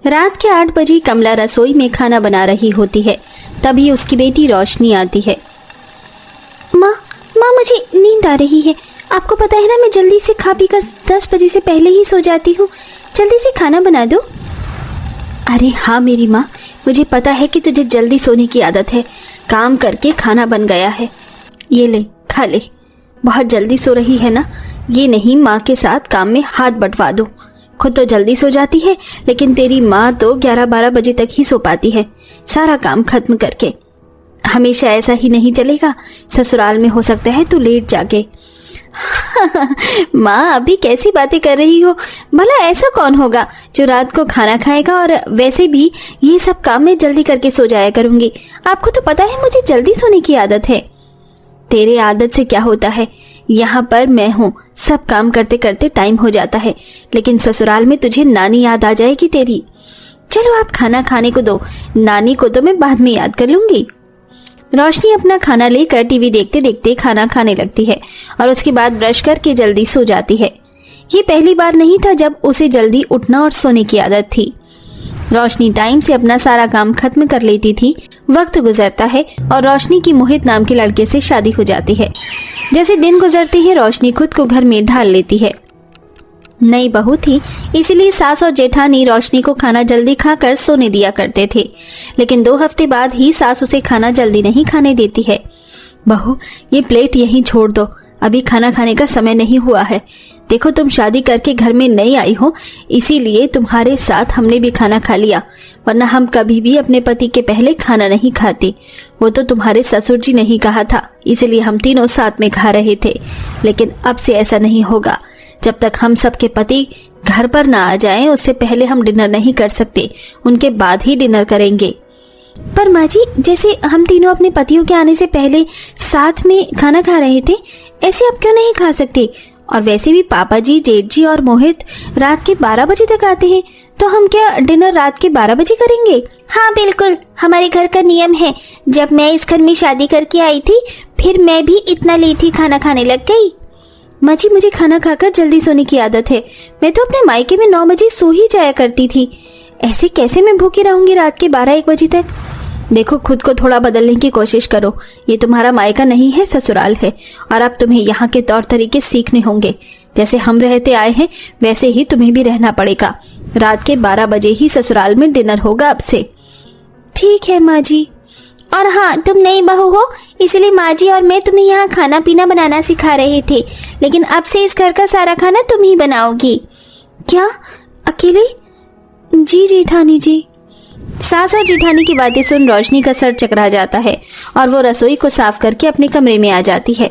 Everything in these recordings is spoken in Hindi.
रात के 8 बजे कमला रसोई में खाना बना रही होती है। तभी उसकी बेटी रोशनी आती है। माँ मुझे नींद आ रही है। आपको पता है ना, मैं जल्दी से खा पी कर 10 बजे से पहले ही सो जाती हूँ। जल्दी से खाना बना दो। अरे हाँ मेरी माँ, मुझे पता है कि तुझे जल्दी सोने की आदत है। काम करके खाना बन गया है, ये ले खा ले। बहुत जल्दी सो रही है ना, ये नहीं माँ के साथ काम में हाथ बंटवा दो। खुद तो जल्दी सो जाती है, लेकिन तेरी माँ तो 11-12 बजे तक ही सो पाती है, सारा काम खत्म करके। हमेशा ऐसा ही नहीं चलेगा। ससुराल में हो सकता है तू लेट जागे। माँ अभी कैसी बातें कर रही हो? भला ऐसा कौन होगा जो रात को खाना खाएगा? और वैसे भी ये सब काम मैं जल्दी करके सो जाया करूंगी। आपको तो पता है मुझे जल्दी सोने की आदत है। तेरे आदत से क्या होता है, यहाँ पर मैं हूँ, सब काम करते करते टाइम हो जाता है, लेकिन ससुराल में तुझे नानी याद आ जाएगी तेरी। चलो आप खाना खाने को दो, नानी को तो मैं बाद में याद कर लूंगी। रोशनी अपना खाना लेकर टीवी देखते देखते खाना खाने लगती है और उसके बाद ब्रश करके जल्दी सो जाती है। ये पहली बार नहीं था जब उसे जल्दी उठना और सोने की आदत थी। रोशनी टाइम से अपना सारा काम खत्म कर लेती थी। वक्त गुजरता है और रोशनी की मोहित नाम के लड़के से शादी हो जाती है। जैसे दिन गुजरते हैं रोशनी खुद को घर में ढाल लेती है। नई बहू थी, इसलिए सास और जेठानी रोशनी को खाना जल्दी खाकर सोने दिया करते थे, लेकिन 2 हफ्ते बाद ही सास उसे खाना जल्दी नहीं खाने देती है। बहू ये प्लेट यहीं छोड़ दो, अभी खाना खाने का समय नहीं हुआ है। देखो तुम शादी करके घर में नहीं आई हो, इसीलिए तुम्हारे साथ हमने भी खाना खा लिया, वरना हम कभी भी अपने पति के पहले खाना नहीं खाते। वो तो तुम्हारे ससुर जी ने ही कहा था, इसलिए हम तीनों साथ में खा रहे थे, लेकिन अब से ऐसा नहीं होगा। जब तक हम सबके पति घर पर ना आ जाएं, उससे पहले हम डिनर नहीं कर सकते, उनके बाद ही डिनर करेंगे। पर माँ जी, जैसे हम तीनों अपने पतियों के आने से पहले साथ में खाना खा रहे थे, ऐसे अब क्यों नहीं खा सकते? और वैसे भी पापा जी, जेठ जी और मोहित रात के 12 बजे तक आते हैं, तो हम क्या डिनर रात के 12 बजे करेंगे? हाँ बिल्कुल, हमारे घर का नियम है। जब मैं इस घर में शादी करके आई थी, फिर मैं भी इतना लेट ही खाना खाने लग गई। माँ जी, मुझे खाना खाकर जल्दी सोने की आदत है। मैं तो अपने मायके में 9 बजे सो ही जाया करती थी। ऐसे कैसे मैं भूखी रहूंगी रात के 12-1 बजे तक? देखो खुद को थोड़ा बदलने की कोशिश करो। ये तुम्हारा मायका नहीं है, ससुराल है, और अब तुम्हें यहाँ के तौर तरीके सीखने होंगे। जैसे हम रहते आए हैं वैसे ही तुम्हें भी रहना पड़ेगा। रात के 12 बजे ही ससुराल में डिनर होगा अब से। ठीक है माँ जी। और हाँ, तुम नई बहू हो, इसलिए माँ जी और मैं तुम्हें यहाँ खाना पीना बनाना सिखा रहे थे, लेकिन अब से इस घर का सारा खाना तुम ही बनाओगी। क्या अकेले? जी जेठानी जी। सास और जेठानी की बातें सुन रोशनी का सर चकरा जाता है और वो रसोई को साफ करके अपने कमरे में आ जाती है।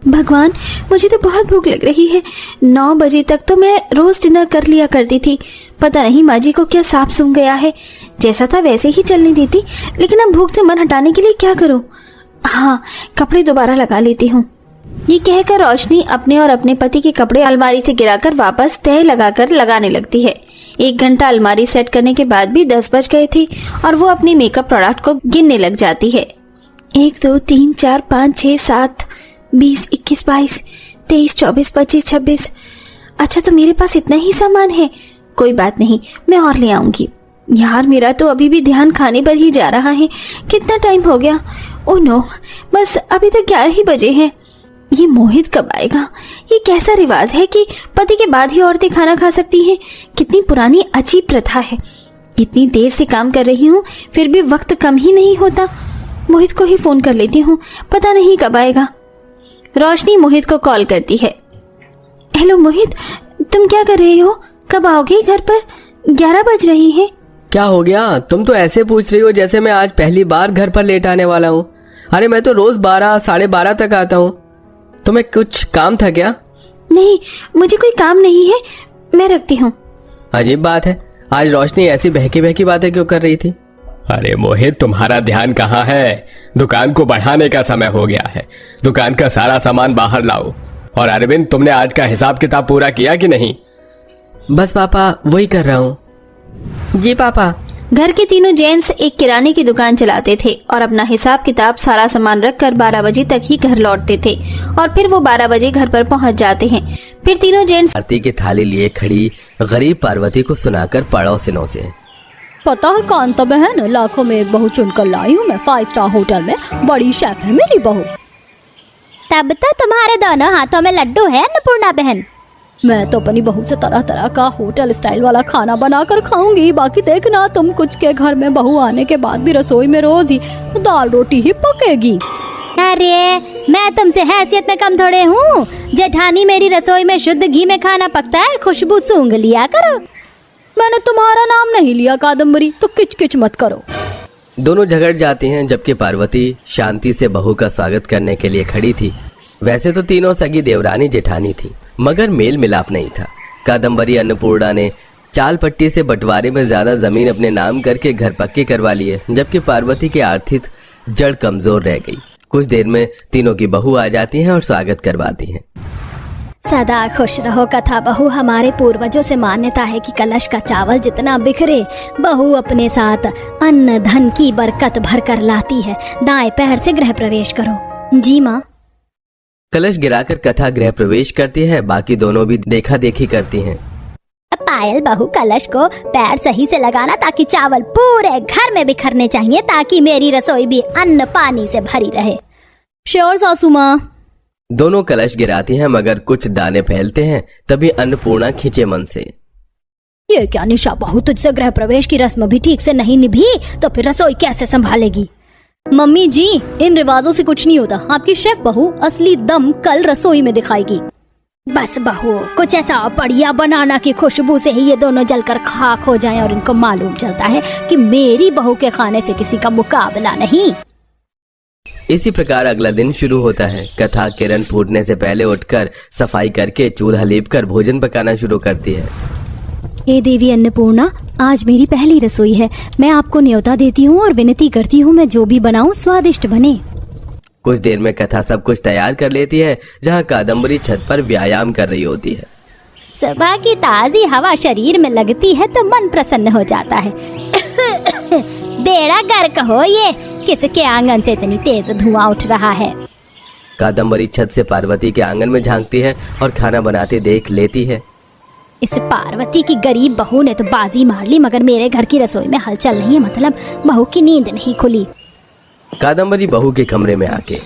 भगवान, मुझे तो बहुत भूख लग रही है। 9 बजे तक तो मैं रोज डिनर कर लिया करती थी। पता नहीं माँ जी को क्या सांप सूंघ गया है, जैसा था वैसे ही चलने देती, लेकिन अब भूख से मन हटाने के लिए क्या करूँ? हाँ, कपड़े दोबारा लगा लेती हूँ। ये कहकर रोशनी अपने और अपने पति के कपड़े अलमारी से गिराकर वापस तह लगाकर लगाने लगती है। 1 घंटा अलमारी सेट करने के बाद भी 10 बज गए थे और वो अपने मेकअप प्रोडक्ट को गिनने लग जाती है। 1 2 3 4 5 6 7 20 21 22 23 24 25 26। अच्छा, तो मेरे पास इतना ही सामान है। कोई बात नहीं, मैं और ले आऊंगी। यार, मेरा तो अभी भी ध्यान खाने पर ही जा रहा है। कितना टाइम हो गया? ओह नो, बस अभी तक 11 ही बजे हैं। ये मोहित कब आएगा? ये कैसा रिवाज है कि पति के बाद ही औरतें खाना खा सकती हैं? कितनी पुरानी अजीब प्रथा है। इतनी देर से काम कर रही हूँ, फिर भी वक्त कम ही नहीं होता। मोहित को ही फोन कर लेती हूँ, पता नहीं कब आएगा। रोशनी मोहित को कॉल करती है। हेलो मोहित, तुम क्या कर रहे हो? कब आओगे घर पर? 11 बज रही हैं। क्या हो गया? तुम तो ऐसे पूछ रही हो जैसे मैं आज पहली बार घर पर लेट आने वाला हूँ। अरे मैं तो रोज 12 साढ़े 12 तक आता हूँ। तुम्हें कुछ काम था क्या? नहीं, मुझे कोई काम नहीं है, मैं रखती हूँ। अजीब बात है, आज रोशनी ऐसी बहकी बहकी बातें क्यों कर रही थी? अरे मोहित, तुम्हारा ध्यान कहाँ है? दुकान को बढ़ाने का समय हो गया है। दुकान का सारा सामान बाहर लाओ। और अरविंद, तुमने आज का हिसाब किताब पूरा किया कि नहीं? बस पापा, वही कर रहा हूँ। जी पापा, घर के तीनों जेंट्स एक किराने की दुकान चलाते थे और अपना हिसाब किताब सारा सामान रखकर 12 बजे तक ही घर लौटते थे और फिर वो 12 बजे घर पर पहुंच जाते हैं। फिर तीनों जेंट्स आरती की थाली लिए खड़ी गरीब पार्वती को सुनाकर पड़ोसिनों से, पता है कांता बहन, लाखों में एक बहू चुनकर लाई हूँ मैं। 5 स्टार होटल में बड़ी शेफ है मेरी बहू। तब तो तुम्हारे दोनों हाथों में लड्डू है अन्नपूर्णा बहन। मैं तो अपनी बहू से तरह तरह का होटल स्टाइल वाला खाना बनाकर खाऊंगी। बाकी देखना तुम कुछ के घर में बहू आने के बाद भी रसोई में रोज ही दाल रोटी ही पकेगी। अरे मैं तुमसे हैसियत में कम थोड़े हूँ। जेठानी मेरी रसोई में शुद्ध घी में खाना पकता है, खुशबू सूंघ लिया करो। मैंने तुम्हारा नाम नहीं लिया कादम्बरी, तो किच किच मत करो। दोनों झगड़ जाती हैं जबकि पार्वती शांति से बहू का स्वागत करने के लिए खड़ी थी। वैसे तो तीनों सगी देवरानी जेठानी थी, मगर मेल मिलाप नहीं था। कादम्बरी अन्नपूर्णा ने चाल पट्टी से बंटवारे में ज्यादा जमीन अपने नाम करके घर पक्के करवा लिए, जबकि पार्वती की आर्थिक जड़ कमजोर रह गई। कुछ देर में तीनों की बहू आ जाती हैं और स्वागत करवाती हैं। सदा खुश रहो कथा बहू। हमारे पूर्वजों से मान्यता है कि कलश का चावल जितना बिखरे, बहू अपने साथ अन्न धन की बरकत भर कर लाती है। दाएं पैर से गृह प्रवेश करो। जी माँ। कलश गिराकर कथा गृह प्रवेश करती है। बाकी दोनों भी देखा देखी करती हैं। पायल बहू, कलश को पैर सही से लगाना ताकि चावल पूरे घर में बिखरने चाहिए, ताकि मेरी रसोई भी अन्न पानी से भरी रहे। श्योर सासू माँ। दोनों कलश गिराती हैं मगर कुछ दाने फैलते हैं। तभी अन्नपूर्णा खींचे मन से, ये क्या निशा बहू, तुझसे गृह प्रवेश की रस्म भी ठीक से नहीं निभी तो फिर रसोई कैसे संभालेगी? मम्मी जी, इन रिवाजों से कुछ नहीं होता। आपकी शेफ बहू असली दम कल रसोई में दिखाएगी। बस बहू, कुछ ऐसा बढ़िया बनाना की खुशबू से ही ये दोनों जलकर खाक हो जाएं और इनको मालूम चलता है कि मेरी बहू के खाने से किसी का मुकाबला नहीं। इसी प्रकार अगला दिन शुरू होता है। कथा किरण फूटने से पहले उठकर सफाई करके चूल्हा लीपकर भोजन पकाना शुरू करती है। हे देवी अन्नपूर्णा, आज मेरी पहली रसोई है। मैं आपको न्योता देती हूँ और विनती करती हूँ मैं जो भी बनाऊँ स्वादिष्ट बने। कुछ देर में कथा सब कुछ तैयार कर लेती है, जहाँ कादम्बरी छत पर व्यायाम कर रही होती है। सुबह की ताजी हवा शरीर में लगती है तो मन प्रसन्न हो जाता है। बेड़ा गर्क हो ये, किसके आंगन से इतनी तेज धुआं उठ रहा है? कादम्बरी छत से पार्वती के आंगन में झांकती है और खाना बनाते देख लेती है। इस पार्वती की गरीब बहू ने तो बाजी मार ली, मगर मेरे घर की रसोई में हलचल नहीं है। मतलब बहू की नींद नहीं खुली। कादम्बरी बहू के कमरे में आके,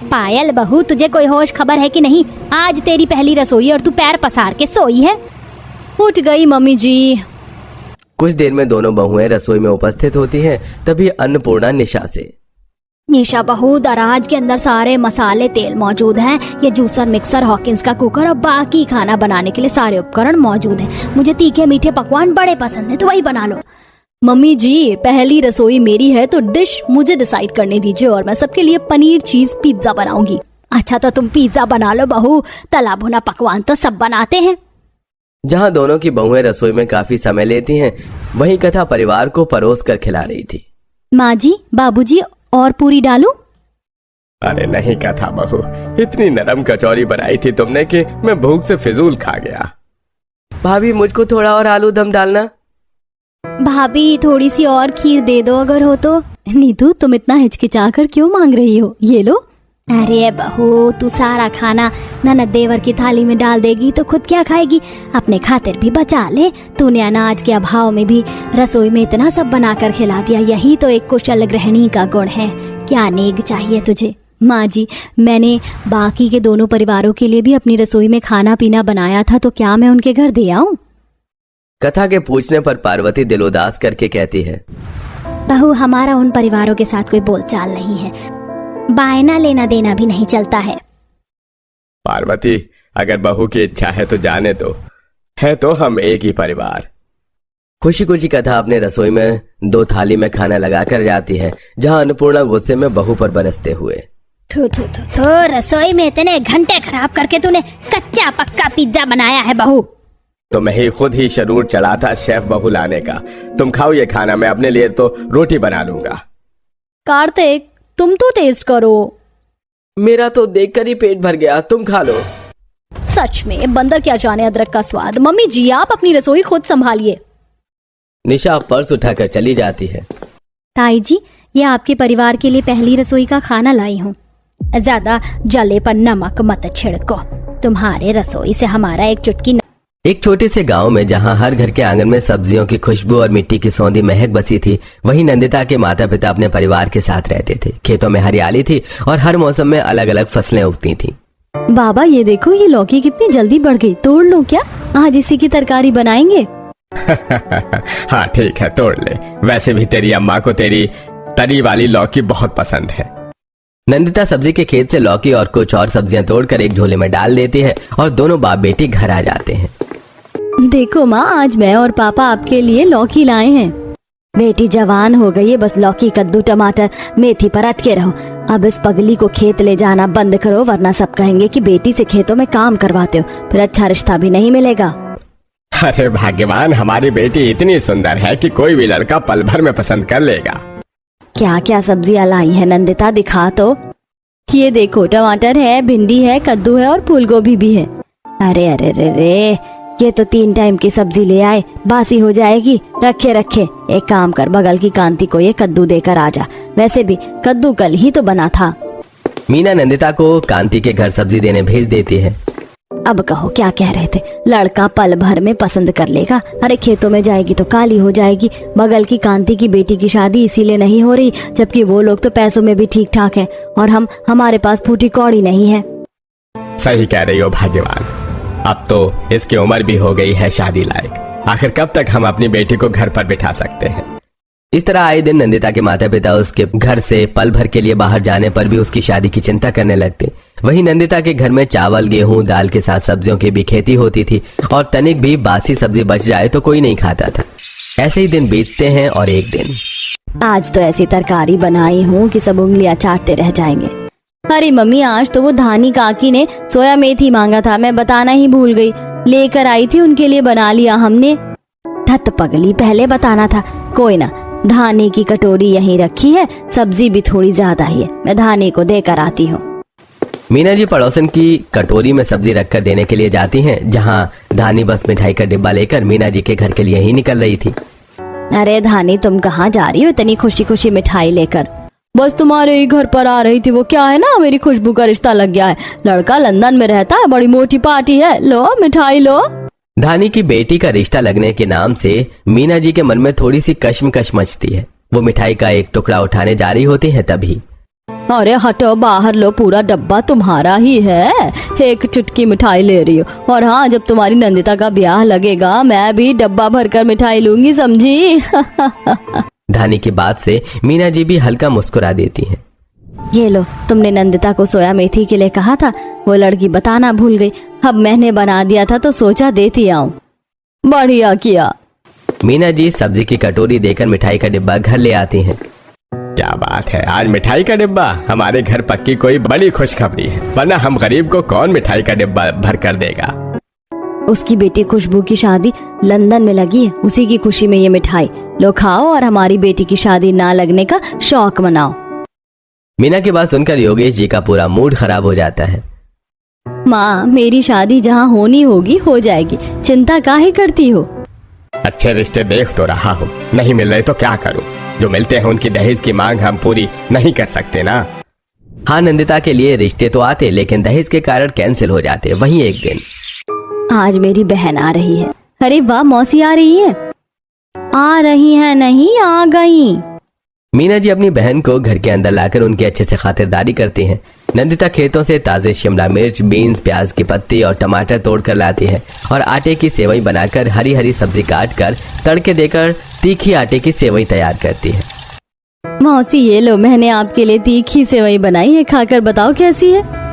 पायल बहू, तुझे कोई होश खबर है कि नहीं? आज तेरी पहली रसोई और तू पैर पसार के सोई है। उठ गई मम्मी जी। कुछ देर में दोनों बहुएं रसोई में उपस्थित होती हैं। तभी अन्नपूर्णा निशा से, निशा बहू, दराज के अंदर सारे मसाले तेल मौजूद हैं। ये जूसर, मिक्सर, हॉकिंस का कुकर और बाकी खाना बनाने के लिए सारे उपकरण मौजूद हैं। मुझे तीखे मीठे पकवान बड़े पसंद है, तो वही बना लो। मम्मी जी, पहली रसोई मेरी है तो डिश मुझे डिसाइड करने दीजिए और मैं सबके लिए पनीर चीज पिज्जा बनाऊंगी। अच्छा तो तुम पिज्जा बना लो बहू, तला भुना पकवान तो सब बनाते हैं। जहाँ दोनों की बहुएं रसोई में काफी समय लेती हैं, वहीं कथा परिवार को परोस कर खिला रही थी। माँ जी, बाबूजी, और पूरी डालूं? अरे नहीं कथा बहू, इतनी नरम कचौरी बनाई थी तुमने कि मैं भूख से फिजूल खा गया। भाभी, मुझको थोड़ा और आलू दम डालना। भाभी, थोड़ी सी और खीर दे दो अगर हो तो। नीतू, तुम इतना हिचकिचा कर क्यों मांग रही हो? ये लो। अरे बहू, तू सारा खाना ननद देवर की थाली में डाल देगी तो खुद क्या खाएगी? अपने खातिर भी बचा ले। तूने अनाज के अभाव में भी रसोई में इतना सब बनाकर खिला दिया। यही तो एक कुशल गृहिणी का गुण है। क्या नेग चाहिए तुझे? माँ जी, मैंने बाकी के दोनों परिवारों के लिए भी अपनी रसोई में खाना पीना बनाया था, तो क्या मैं उनके घर दे आऊं? कथा के पूछने पर पार्वती दिल उदास करके कहती है, बहू, हमारा उन परिवारों के साथ कोई बोलचाल नहीं है। बायना लेना देना भी नहीं चलता है। पार्वती, अगर बहू की इच्छा है तो जाने दो, है तो हम एक ही परिवार। खुशी खुशी कथा अपने रसोई में 2 थाली में खाना लगाकर जाती है, जहाँ अन्नपूर्णा गुस्से में बहू पर बरसते हुए, थू थू थू थू, रसोई में इतने घंटे खराब करके तूने कच्चा पक्का पिज्जा बनाया है बहू। तो मैं ही खुद ही शरूर चला था शेफ बहू लाने का। तुम खाओ ये खाना, मैं अपने लिए तो रोटी बना लूंगा। कार्तिक, तुम तो टेस्ट करो। मेरा तो देखकर ही पेट भर गया, तुम खा लो। सच में बंदर क्या जाने अदरक का स्वाद। मम्मी जी, आप अपनी रसोई खुद संभालिए। निशा पर्स उठाकर चली जाती है। ताई जी, ये आपके परिवार के लिए पहली रसोई का खाना लाई हूँ। ज्यादा जले पर नमक मत छिड़को। तुम्हारे रसोई से हमारा एक चुटकी एक छोटे से गांव में जहां हर घर के आंगन में सब्जियों की खुशबू और मिट्टी की सौंधी महक बसी थी, वहीं नंदिता के माता पिता अपने परिवार के साथ रहते थे। खेतों में हरियाली थी और हर मौसम में अलग अलग फसलें उगती थीं। बाबा ये देखो, ये लौकी कितनी जल्दी बढ़ गई, तोड़ लो क्या? आज इसी की तरकारी बनाएंगे। हाँ ठीक है, तोड़ ले। वैसे भी तेरी अम्मा को तेरी तरी वाली लौकी बहुत पसंद है। नंदिता सब्जी के खेत से लौकी और कुछ और सब्जियां तोड़कर एक झोले में डाल देती है और दोनों बाप बेटी घर आ जाते हैं। देखो माँ, आज मैं और पापा आपके लिए लौकी लाए हैं। बेटी जवान हो गई है, बस लौकी, कद्दू, टमाटर, मेथी पर अटके रहो। अब इस पगली को खेत ले जाना बंद करो, वरना सब कहेंगे कि बेटी से खेतों में काम करवाते हो, फिर अच्छा रिश्ता भी नहीं मिलेगा। अरे भाग्यवान, हमारी बेटी इतनी सुंदर है कि कोई भी लड़का पल भर में पसंद कर लेगा। क्या क्या सब्जियां लाई है नंदिता, दिखा तो। ये देखो, टमाटर है, भिंडी है, कद्दू है और फूल गोभी भी है। अरे अरे रे रे, ये तो 3 टाइम की सब्जी ले आए, बासी हो जाएगी। रखे रखे, एक काम कर, बगल की कांति को ये कद्दू देकर आ जा। वैसे भी कद्दू कल ही तो बना था। मीना नंदिता को कांति के घर सब्जी देने भेज देती है। अब कहो, क्या कह रहे थे? लड़का पल भर में पसंद कर लेगा। अरे खेतों में जाएगी तो काली हो जाएगी। बगल की कांति की बेटी की शादी इसीलिए नहीं हो रही, जबकि वो लोग तो पैसों में भी ठीक ठाक हैं और हमारे पास फूटी कौड़ी नहीं है। सही कह रही हो भाग्यवान, अब तो इसकी उम्र भी हो गई है शादी लायक। आखिर कब तक हम अपनी बेटी को घर पर बिठा सकते हैं? इस तरह आए दिन नंदिता के माता पिता उसके घर से पल भर के लिए बाहर जाने पर भी उसकी शादी की चिंता करने लगते। वहीं नंदिता के घर में चावल, गेहूं, दाल के साथ सब्जियों की भी खेती होती थी और तनिक भी बासी सब्जी बच जाए तो कोई नहीं खाता था। ऐसे ही दिन बीतते हैं और एक दिन आज तो ऐसी तरकारी बनाई हूँ कि सब उंगलियां चाटते रह जाएंगे। अरे मम्मी, आज तो वो धानी काकी ने सोया मेथी मांगा था, मैं बताना ही भूल गई। लेकर आई थी, उनके लिए बना लिया हमने। धत पगली, पहले बताना था। कोई ना, धाने की कटोरी यहीं रखी है, सब्जी भी थोड़ी ज्यादा ही है, मैं धाने को देकर आती हूँ। मीना जी पड़ोसन की कटोरी में सब्जी रखकर देने के लिए जाती हैं, जहां धानी बस मिठाई का डिब्बा लेकर मीना जी के घर के लिए ही निकल रही थी। अरे धानी, तुम कहाँ जा रही हो इतनी खुशी खुशी मिठाई लेकर? बस तुम्हारे ही घर पर आ रही थी। वो क्या है ना, मेरी खुशबू का रिश्ता लग गया है। लड़का लंदन में रहता है, बड़ी मोटी पार्टी है, लो मिठाई लो। धानी की बेटी का रिश्ता लगने के नाम से मीना जी के मन में थोड़ी सी कश्मकश मचती है। वो मिठाई का एक टुकड़ा उठाने जा रही होती है, तभी अरे हटो, बाहर लो, पूरा डब्बा तुम्हारा ही है। एक चुटकी मिठाई ले रही हो। और हाँ, जब तुम्हारी नंदिता का ब्याह लगेगा, मैं भी डब्बा भरकर मिठाई लूंगी, समझी? धानी की बात से मीना जी भी हल्का मुस्कुरा देती हैं। ये लो, तुमने नंदिता को सोया मेथी के लिए कहा था, वो लड़की बताना भूल गई। अब मैंने बना दिया था तो सोचा देती आऊं। बढ़िया किया। मीना जी सब्जी की कटोरी देकर मिठाई का डिब्बा घर ले आती हैं। क्या बात है, आज मिठाई का डिब्बा? हमारे घर पक्की कोई बड़ी खुशखबरी है, वरना हम गरीब को कौन मिठाई का डिब्बा भर कर देगा। उसकी बेटी खुशबू की शादी लंदन में लगी है, उसी की खुशी में ये मिठाई लो, खाओ और हमारी बेटी की शादी ना लगने का शौक मनाओ। मीना की बात सुनकर योगेश जी का पूरा मूड खराब हो जाता है। माँ, मेरी शादी जहाँ होनी होगी हो जाएगी, चिंता काहे करती हो? अच्छे रिश्ते देख तो रहा हूँ, नहीं मिल रहे तो क्या करूँ? जो मिलते हैं उनकी दहेज की मांग हम पूरी नहीं कर सकते ना। हाँ, नंदिता के लिए रिश्ते तो आते, लेकिन दहेज के कारण कैंसिल हो जाते। वहीं एक दिन आज मेरी बहन आ रही है। अरे वाह, मौसी आ रही है। आ रही है नहीं, आ गई। मीना जी अपनी बहन को घर के अंदर लाकर उनकी अच्छे से खातिरदारी करती हैं। नंदिता खेतों से ताजे शिमला मिर्च, बीन्स, प्याज की पत्ती और टमाटर तोड़ कर लाती है और आटे की सेवई बनाकर हरी हरी सब्जी काट कर तड़के देकर तीखी आटे की सेवई तैयार करती है। मौसी, ये लो, मैंने आपके लिए तीखी सेवई बनाई है, खाकर बताओ कैसी है।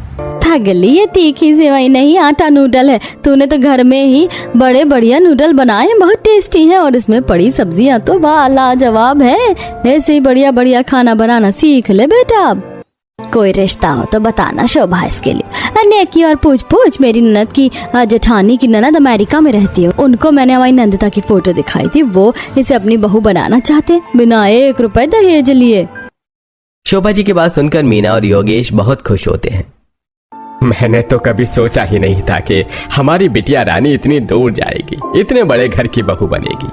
ठगली, ये तीखी सेवई नहीं, आटा नूडल है। तूने तो घर में ही बड़े बढ़िया नूडल बनाए हैं, बहुत टेस्टी हैं और इसमें पड़ी सब्जियां तो वाह लाजवाब है। ऐसे ही बढ़िया बढ़िया खाना बनाना सीख ले बेटा। अब कोई रिश्ता हो तो बताना, शोभा इसके लिए। अन्य की और पूछ मेरी ननद की, जेठानी की ननद अमेरिका में रहती है, उनको मैंने हमारी नंदिता की फोटो दिखाई थी। वो इसे अपनी बहू बनाना चाहते बिना 1 रुपए दहेज लिए। शोभा जी की बात सुनकर मीना और योगेश बहुत खुश होते हैं। मैंने तो कभी सोचा ही नहीं था कि हमारी बिटिया रानी इतनी दूर जाएगी, इतने बड़े घर की बहू बनेगी।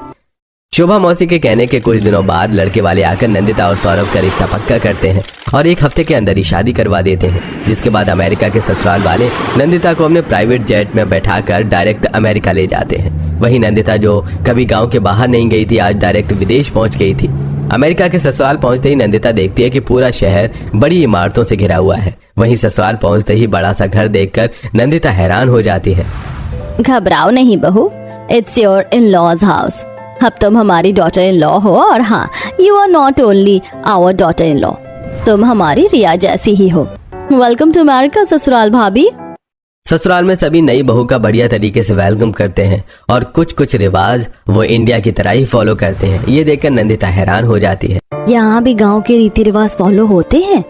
शोभा मौसी के कहने के कुछ दिनों बाद लड़के वाले आकर नंदिता और सौरभ का रिश्ता पक्का करते हैं और 1 हफ्ते के अंदर ही शादी करवा देते हैं। जिसके बाद अमेरिका के ससुराल वाले नंदिता को अपने प्राइवेट जेट में बैठाकर डायरेक्ट अमेरिका ले जाते हैं। वहीं नंदिता जो कभी गाँव के बाहर नहीं गई थी, आज डायरेक्ट विदेश पहुंच गई थी। अमेरिका के ससुराल पहुंचते ही नंदिता देखती है कि पूरा शहर बड़ी इमारतों से घिरा हुआ है। वहीं ससुराल पहुंचते ही बड़ा सा घर देखकर नंदिता हैरान हो जाती है। घबराओ नहीं बहू, it's your in law's house. अब तुम हमारी डॉटर इन लॉ हो और हाँ, you are not only our daughter in law, तुम हमारी रिया जैसी ही हो। वेलकम टू अमेरिका ससुराल भाभी। ससुराल में सभी नई बहू का बढ़िया तरीके से वेलकम करते हैं और कुछ रिवाज वो इंडिया की तरह ही फॉलो करते हैं। ये देखकर नंदिता हैरान हो जाती है। यहाँ भी गांव के रीति रिवाज फॉलो होते हैं?